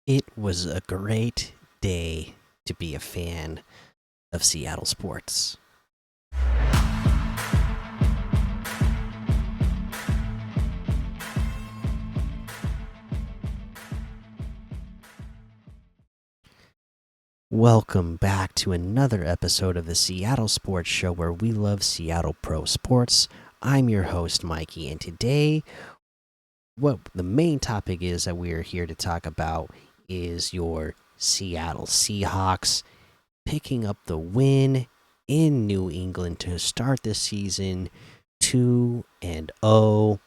It was a great day to be a fan of Seattle sports. Welcome back to another episode of the Seattle Sports Show where we love Seattle pro sports. I'm your host, Mikey, and today, what the main topic is that we are here to talk about is your Seattle Seahawks picking up the win in New England to start the season 2 and 0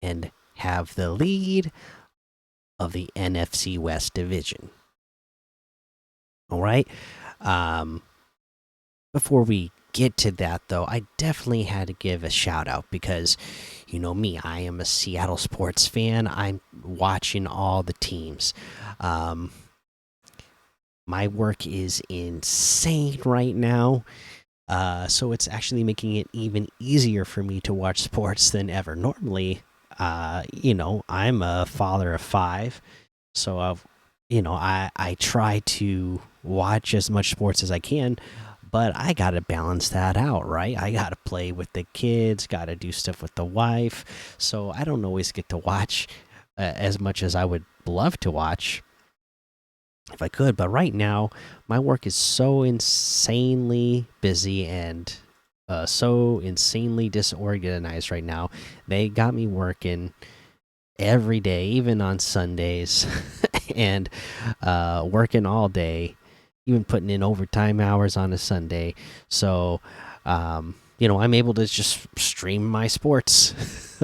and have the lead of the NFC West division. All right. Um, Before we get to that, though, I definitely had to give a shout out because, you know me, I am a Seattle sports fan. I'm watching all the teams. Um, my work is insane right now. So it's actually making it even easier for me to watch sports than ever. Normally, I'm a father of five, so I try to watch as much sports as I can, but I got to balance that out, right? I got to play with the kids, got to do stuff with the wife, so I don't always get to watch as much as I would love to watch if I could. But right now, my work is so insanely busy and so insanely disorganized right now. They got me working every day, even on Sundays, and working all day, even putting in overtime hours on a Sunday. So, I'm able to just stream my sports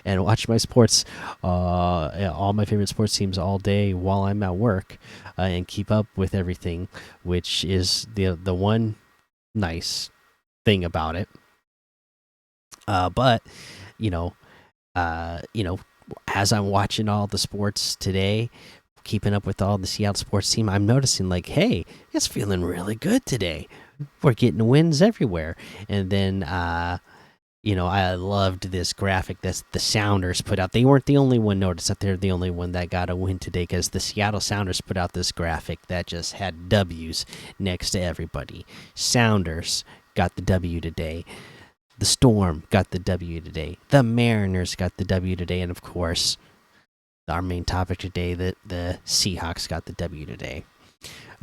and watch my sports, all my favorite sports teams all day while I'm at work, and keep up with everything, which is the one nice thing about it. But you know, you know, as I'm watching all the sports today, keeping up with all the Seattle sports team, I'm noticing like, hey, it's feeling really good today. We're getting wins everywhere. And then I loved this graphic that the Sounders put out. They weren't the only one. Notice that they're the only one that got a win today because the Seattle Sounders put out this graphic that just had W's next to everybody. Sounders got the W today. The Storm got the W today. The Mariners got the W today, and of course, our main topic today, that the Seahawks got the W today.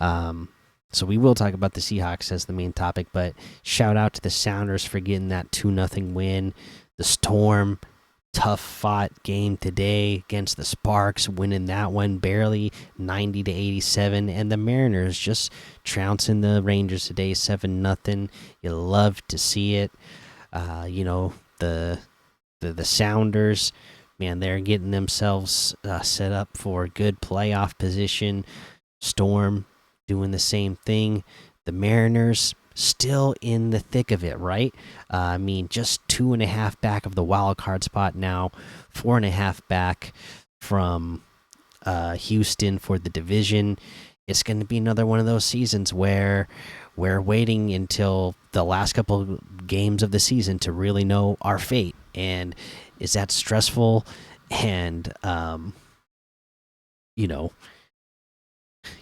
So we will talk about the Seahawks as the main topic, but shout out to the Sounders for getting that 2-0 win. The Storm, tough fought game today against the Sparks, winning that one barely 90 to 87, and the Mariners just trouncing the Rangers today 7-0. You love to see it. The Sounders, man, they're getting themselves set up for good playoff position. Storm doing the same thing. The Mariners still in the thick of it, right? Just 2.5 back of the wild card spot now, 4.5 back from Houston for the division. It's going to be another one of those seasons where we're waiting until the last couple games of the season to really know our fate. And is that stressful? And you know,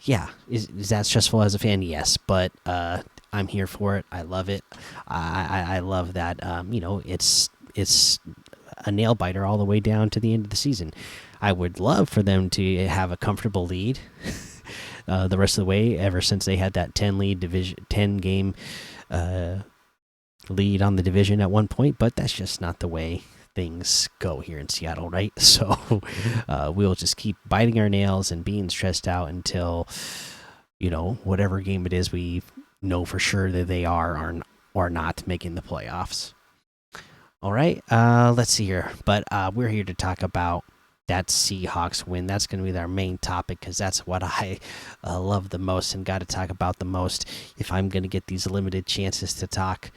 yeah, is that stressful as a fan? Yes, but I'm here for it. I love it. I love that. It's a nail biter all the way down to the end of the season. I would love for them to have a comfortable lead the rest of the way. Ever since they had that 10 game lead on the division at one point, but that's just not the way things go here in Seattle, right? So we'll just keep biting our nails and being stressed out until whatever game it is, we know for sure that they are or not making the playoffs. All right, let's see here, but we're here to talk about that Seahawks win. That's going to be our main topic because that's what I love the most and got to talk about the most. If I'm going to get these limited chances to talk,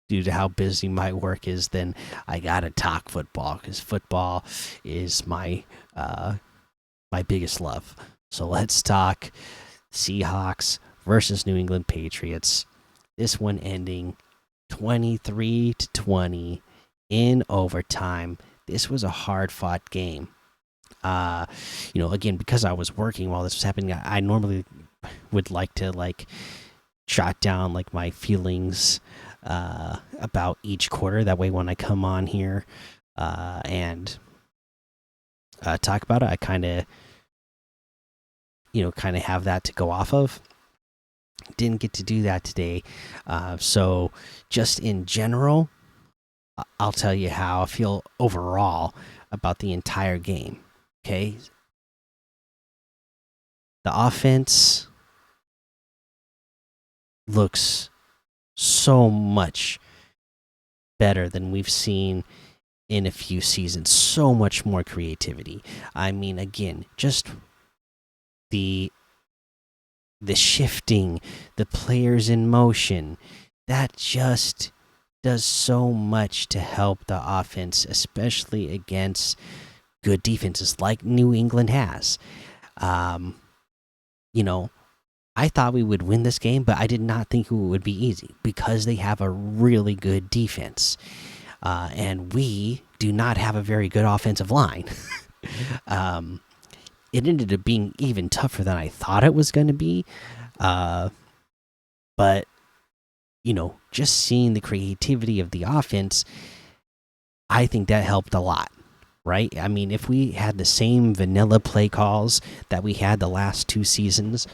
due to how busy my work is, then I got to talk football because football is my biggest love. So let's talk Seahawks versus New England Patriots. This one ending 23-20 in overtime. This was a hard fought game. Uh, again, because I was working while this was happening, I normally would like to jot down my feelings about each quarter. That way, when I come on here and talk about it, I kind of have that to go off of. Didn't get to do that today, so just in general, I'll tell you how I feel overall about the entire game. Okay, the offense looks so much better than we've seen in a few seasons. So much more creativity. I mean, again, just the shifting, the players in motion, that just does so much to help the offense, especially against good defenses like New England has. Um, you know, I thought we would win this game, but I did not think it would be easy because they have a really good defense. And we do not have a very good offensive line. um, it ended up being even tougher than I thought it was going to be. But, just seeing the creativity of the offense, I think that helped a lot, right? I mean, if we had the same vanilla play calls that we had the last 2 seasons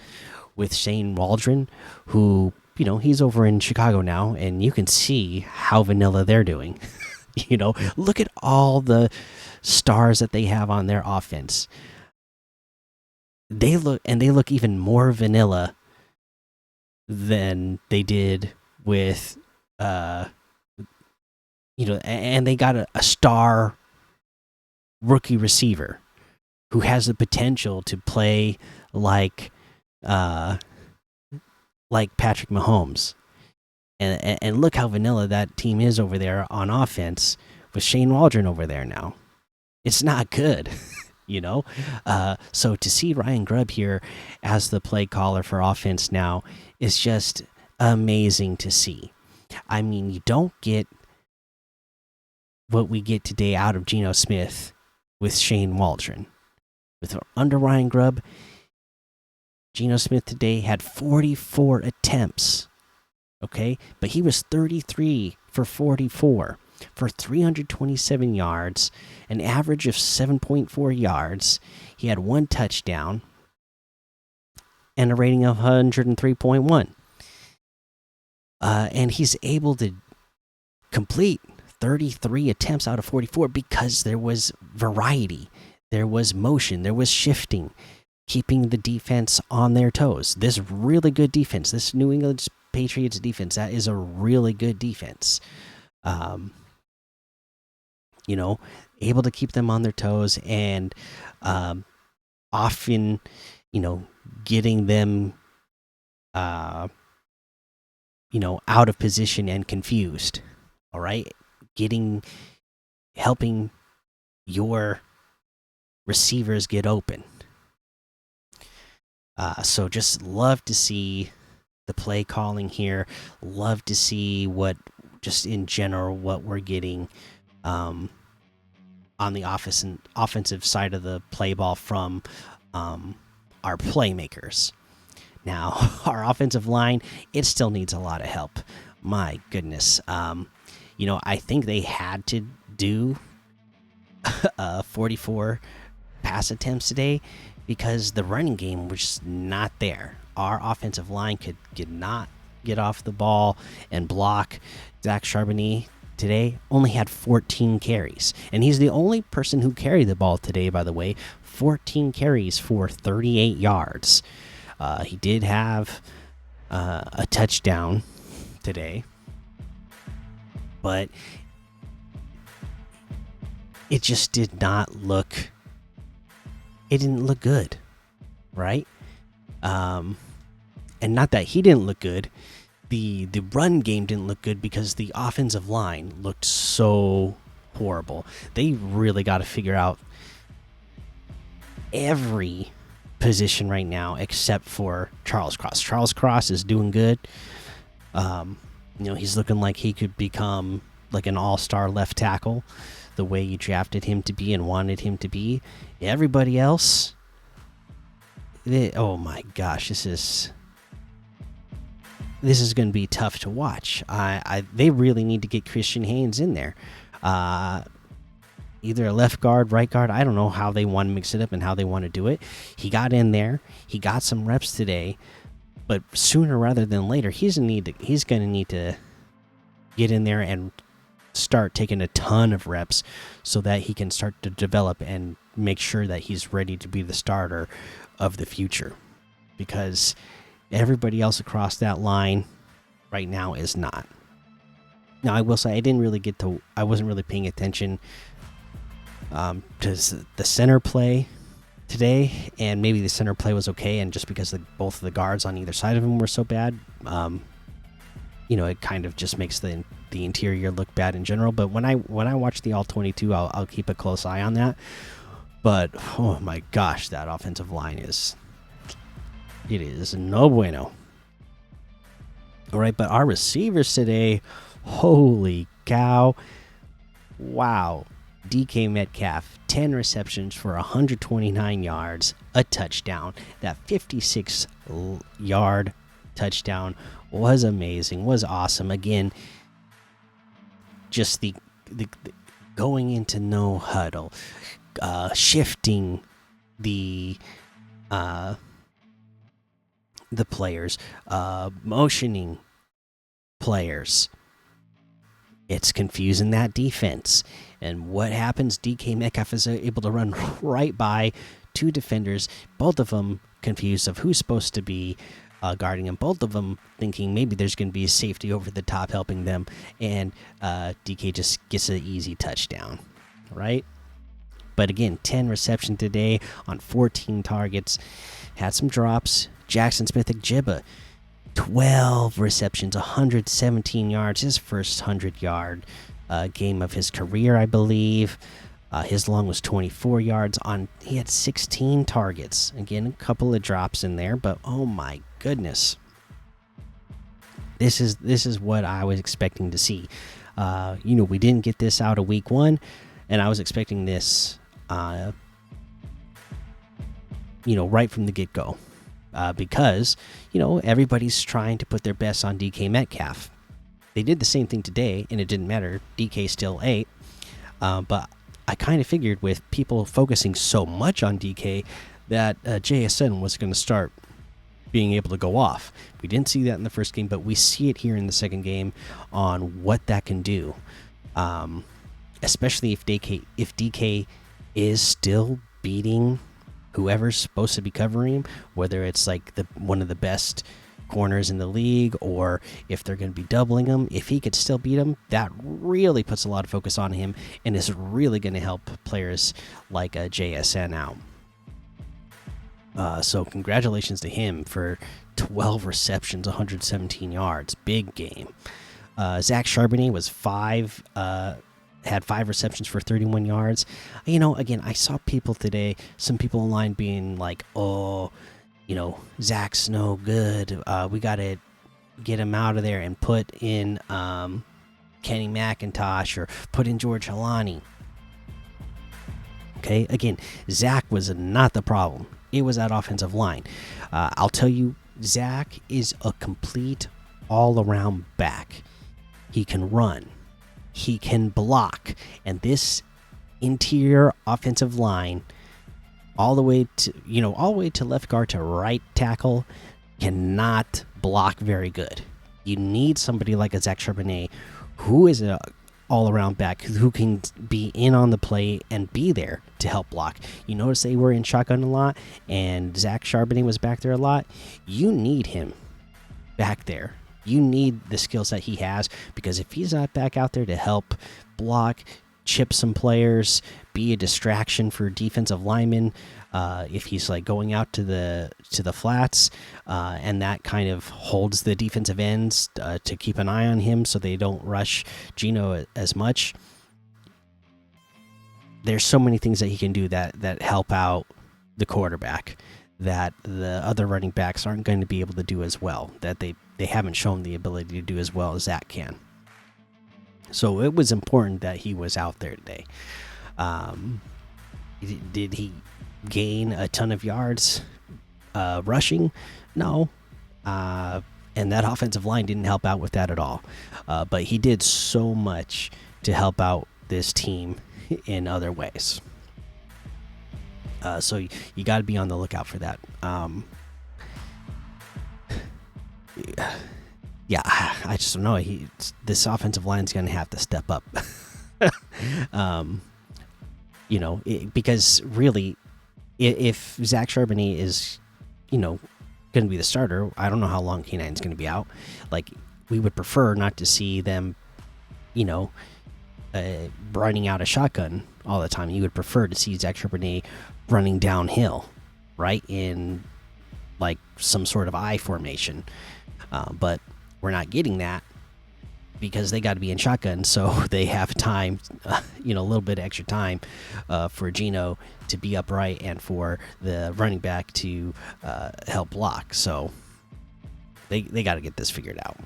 with Shane Waldron, who, he's over in Chicago now, and you can see how vanilla they're doing. Look at all the stars that they have on their offense. They look even more vanilla than they did with and they got a star rookie receiver who has the potential to play like Patrick Mahomes. And look how vanilla that team is over there on offense with Shane Waldron over there now. It's not good. So to see Ryan Grubb here as the play caller for offense now is just amazing to see. I mean, you don't get what we get today out of Geno Smith with Shane Waldron. Under Ryan Grubb, Geno Smith today had 44 attempts. Okay, but he was 33 for 44 for 327 yards, an average of 7.4 yards. He had 1 touchdown and a rating of 103.1. And he's able to complete 33 attempts out of 44 because there was variety, there was motion, there was shifting, keeping the defense on their toes. This really good defense, this New England Patriots defense, that is a really good defense. Able to keep them on their toes and often, getting them, out of position and confused. All right, helping your receivers get open. So just love to see the play calling here. Love to see just in general what we're getting on the offensive side of the play ball from our playmakers. Now, our offensive line, it still needs a lot of help. My goodness. I think they had to do 44 pass attempts today because the running game was not there. Our offensive line could not get off the ball and block. Zach Charbonnet today only had 14 carries, and he's the only person who carried the ball today, by the way. 14 carries for 38 yards. He did have a touchdown today, but it just did not look. It didn't look good, right? And not that he didn't look good. The run game didn't look good because the offensive line looked so horrible. They really got to figure out every position right now except for Charles Cross. Charles Cross is doing good. He's looking like he could become like an all-star left tackle. the way you drafted him to be and wanted him to be. Everybody else, oh my gosh, this is going to be tough to watch. They really need to get Christian Haynes in there. Either a left guard, right guard. I don't know how they want to mix it up and how they want to do it. He got in there. He got some reps today, but sooner rather than later, he's going to need to get in there and start taking a ton of reps so that he can start to develop and make sure that he's ready to be the starter of the future. Because everybody else across that line right now is not. Now, I will say I wasn't really paying attention to the center play today, and maybe the center play was okay, and just because both of the guards on either side of him were so bad, it kind of just makes the interior look bad in general. But when I watch the all 22, I'll keep a close eye on that. But oh my gosh, that offensive line is no bueno. All right, but our receivers today, holy cow, wow. DK Metcalf, 10 receptions for 129 yards, a touchdown. That 56-yard touchdown was amazing, was awesome. Again, just the going into no huddle, shifting the players, motioning players. It's confusing that defense. And what happens? DK Metcalf is able to run right by two defenders, both of them confused of who's supposed to be guarding him, both of them thinking maybe there's going to be a safety over the top helping them, and DK just gets an easy touchdown, right? But again, 10 reception today on 14 targets, had some drops. Jackson Smith-Njigba, 12 receptions, 117 yards, his first 100-yard game of his career, I believe. His long was 24 yards. He had 16 targets. Again, a couple of drops in there, but oh my goodness, this is what I was expecting to see. We didn't get this out of week 1, and I was expecting this, right from the get-go, because everybody's trying to put their best on DK Metcalf. They did the same thing today, and it didn't matter. DK still ate. But I kind of figured with people focusing so much on DK that JSN was going to start being able to go off. We didn't see that in the first game, but we see it here in the second game on what that can do. Especially if DK is still beating whoever's supposed to be covering him, whether it's like one of the best corners in the league, or if they're going to be doubling him. If he could still beat him, that really puts a lot of focus on him and is really going to help players like JSN out. So congratulations to him for 12 receptions, 117 yards, big game. Zach Charbonnet was had 5 receptions for 31 yards. Again, I saw people today, some people online being like, oh, Zach's no good. We got to get him out of there and put in Kenny McIntosh or put in George Halani. Okay, again, Zach was not the problem. It was that offensive line. I'll tell you, Zach is a complete all-around back. He can run. He can block. And this interior offensive line, all the way to left guard to right tackle, cannot block very good. You need somebody like a Zach Charbonnet, who is an all-around back, who can be in on the play and be there to help block. You notice they were in shotgun a lot, and Zach Charbonnet was back there a lot. You need him back there. You need the skills that he has, because if he's not back out there to help block, chip some players, be a distraction for defensive linemen, if he's like going out to the flats, and that kind of holds the defensive ends to keep an eye on him so they don't rush Geno as much. There's so many things that he can do that help out the quarterback that the other running backs aren't going to be able to do as well, that they haven't shown the ability to do as well as Zach can. So it was important that he was out there today. Did he gain a ton of yards rushing? No. And that offensive line didn't help out with that at all. But he did so much to help out this team in other ways. So you got to be on the lookout for that. Yeah, I just don't know. This offensive line is going to have to step up. Because really, if Zach Charbonnet is, going to be the starter, I don't know how long K9's going to be out. Like, we would prefer not to see them, running out a shotgun all the time. You would prefer to see Zach Charbonnet running downhill, right, in like some sort of I formation. But we're not getting that because they got to be in shotgun, so they have time, a little bit extra time for Geno to be upright and for the running back to help block. So they got to get this figured out.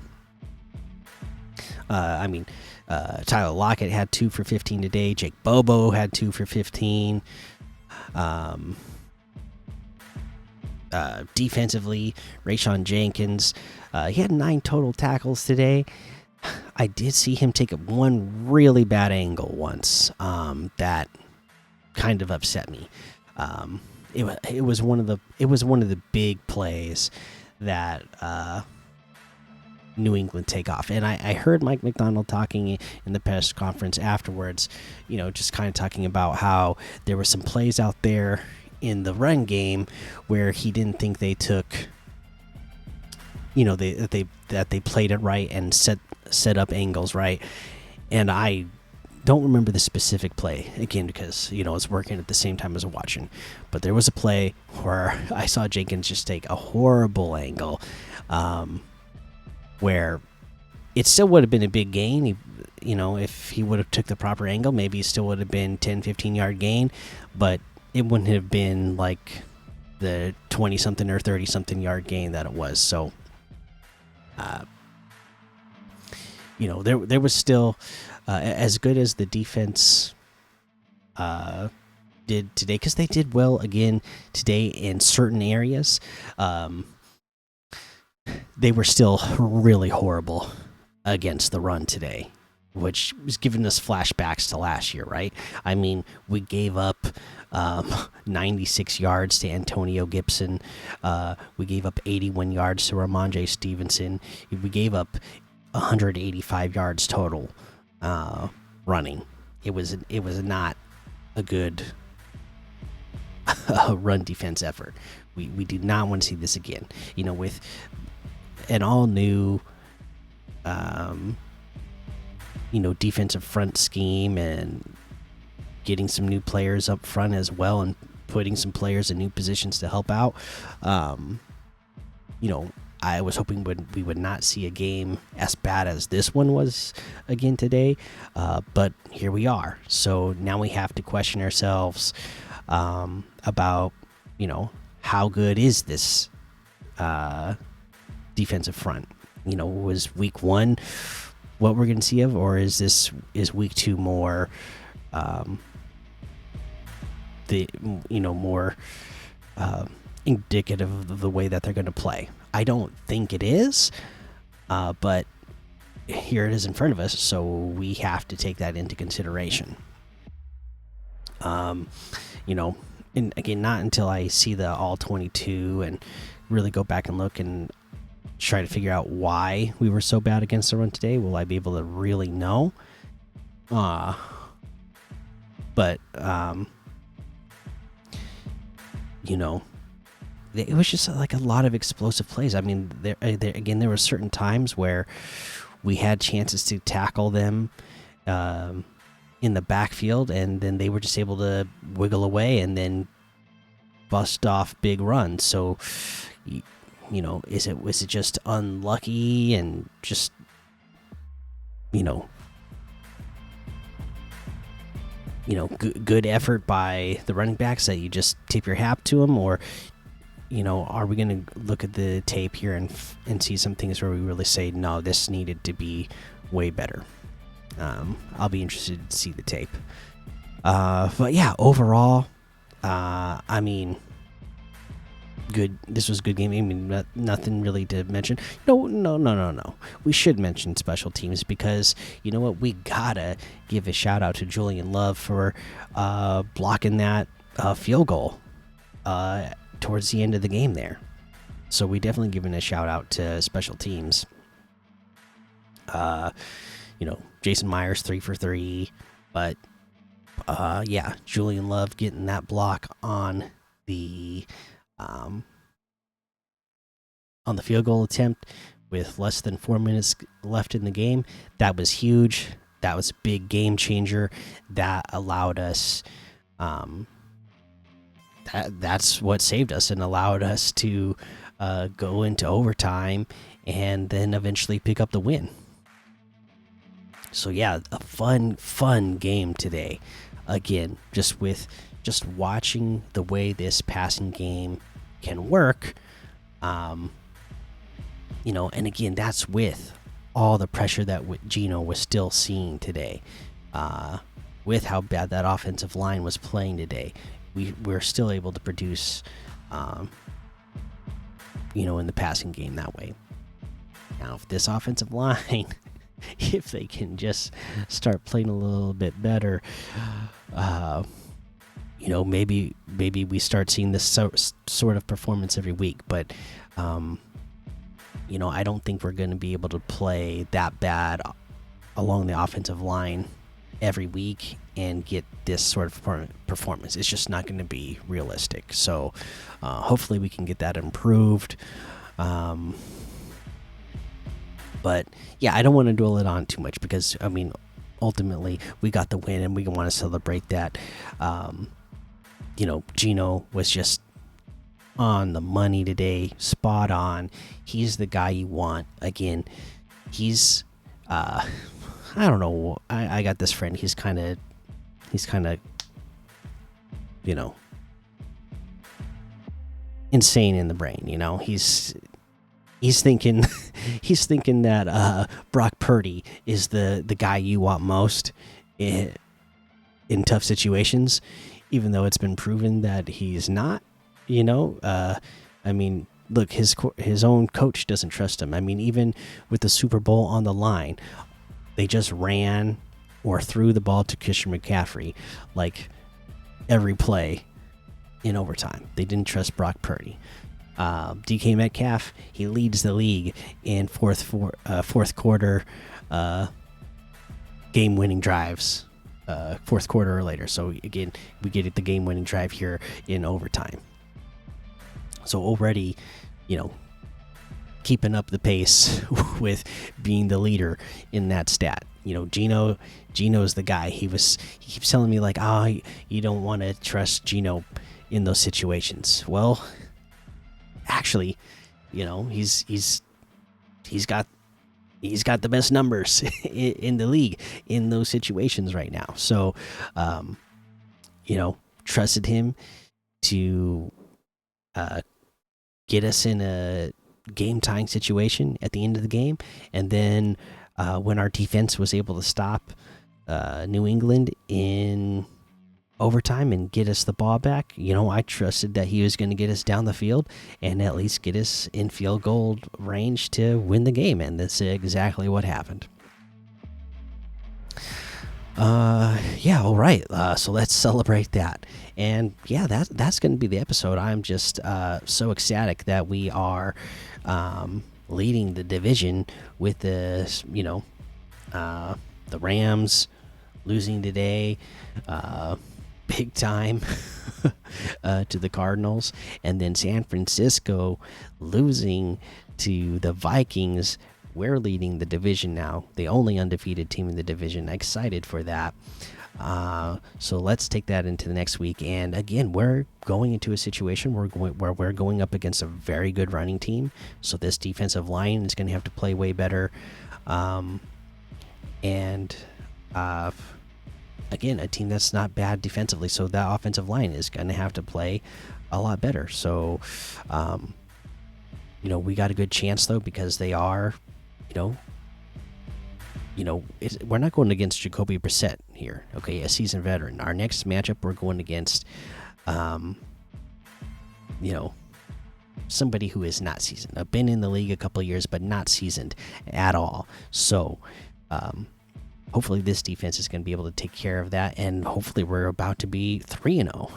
Tyler Lockett had 2 for 15 today. Jake Bobo had 2 for 15. Defensively, Rayshon Jenkins, he had 9 total tackles today. I did see him take one really bad angle once that kind of upset me. It was one of the big plays that New England take off, and I heard Mike McDonald talking in the press conference afterwards. Just kind of talking about how there were some plays out there in the run game where he didn't think they took, that they played it right and set up angles right. And I don't remember the specific play again because I was working at the same time as watching, but there was a play where I saw Jenkins just take a horrible angle, where it still would have been a big gain. If he would have took the proper angle, maybe it still would have been 10-15 yard gain, but it wouldn't have been like the 20-something or 30-something yard gain that it was. So, there was still as good as the defense did today, because they did well again today in certain areas. They were still really horrible against the run today, which was giving us flashbacks to last year, right? I mean, we gave up 96 yards to Antonio Gibson. We gave up 81 yards to Ramondre Stevenson. We gave up 185 yards total running. It was not a good run defense effort. We do not want to see this again. With an all new defensive front scheme and getting some new players up front as well, and putting some players in new positions to help out. I was hoping we would not see a game as bad as this one was again today, but here we are. So now we have to question ourselves about how good is this defensive front? Was week 1 what we're going to see of, or is week 2 more more indicative of the way that they're going to play? I don't think it is, but here it is in front of us, so we have to take that into consideration. And again, not until I see the all 22 and really go back and look and try to figure out why we were so bad against the run today will I be able to really know. But it was just like a lot of explosive plays. I mean, there were certain times where we had chances to tackle them in the backfield, and then they were just able to wiggle away and then bust off big runs. So, was it just unlucky and just good effort by the running backs that you just tip your hat to them, or are we going to look at the tape here and see some things where we really say, no, this needed to be way better? I'll be interested to see the tape. But yeah, overall, I mean, good. This was a good game. I mean, nothing really to mention. No. We should mention special teams because you know what? We gotta give a shout out to Julian Love for blocking that field goal towards the end of the game there. So we definitely giving a shout out to special teams. Jason Myers 3 for 3, but yeah, Julian Love getting that block on the field goal attempt with less than 4 minutes left in the game. That was huge. That was a big game changer. That allowed us. That's what saved us and allowed us to go into overtime and then eventually pick up the win. So yeah, a fun game today. Again, just watching the way this passing game can work. And again, that's with all the pressure that Gino was still seeing today. With how bad that offensive line was playing today, we're still able to produce, in the passing game that way. Now, if this offensive line, if they can just start playing a little bit better, maybe we start seeing this sort of performance every week. But, I don't think we're going to be able to play that bad along the offensive line every week and get this sort of performance. It's just not going to be realistic. So hopefully we can get that improved. But yeah, I don't want to dwell it on too much because I mean, ultimately we got the win and we want to celebrate that. Gino was just on the money today, spot on. He's the guy you want. Again, he's I don't know. I got this friend. He's kind of insane in the brain. He's thinking that Brock Purdy is the guy you want most in tough situations, even though it's been proven that he's not. I mean, look, his own coach doesn't trust him. I mean, even with the Super Bowl on the line, they just ran or threw the ball to Christian McCaffrey like every play in overtime. They didn't trust Brock Purdy. DK Metcalf, he leads the league in fourth quarter game-winning drives, fourth quarter or later. So again, we get the game-winning drive here in overtime. So already, keeping up the pace with being the leader in that stat. Gino's the guy. He keeps telling me like, you don't want to trust Gino in those situations. Well, actually, he's got the best numbers in the league in those situations right now. So, trusted him to get us in a game-tying situation at the end of the game, and then when our defense was able to stop New England in overtime and get us the ball back, I trusted that he was going to get us down the field and at least get us in field goal range to win the game, and that's exactly what happened. Yeah, all right. So let's celebrate that. And yeah, that's going to be the episode. I'm just so ecstatic that we are leading the division with the Rams losing today, big time to the Cardinals, and then San Francisco losing to the Vikings. We're leading the division now, the only undefeated team in the division. Excited for that. So let's take that into the next week. And again, we're going into a situation where we're going up against a very good running team. So this defensive line is going to have to play way better. Again, a team that's not bad defensively. So that offensive line is going to have to play a lot better. So, we got a good chance though, because they are, we're not going against Jacoby Brissett here. Okay, a seasoned veteran. Our next matchup, we're going against, you know, somebody who is not seasoned. I've been in the league a couple of years, but not seasoned at all. So, hopefully, this defense is going to be able to take care of that, and hopefully, we're about to be 3-0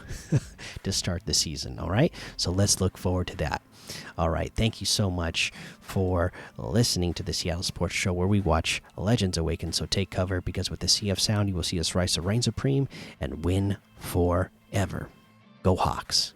to start the season. All right, so let's look forward to that. All right, thank you so much for listening to the Seattle Sports Show, where we watch legends awaken. So take cover, because with the CF sound, you will see us rise to reign supreme and win forever. Go Hawks!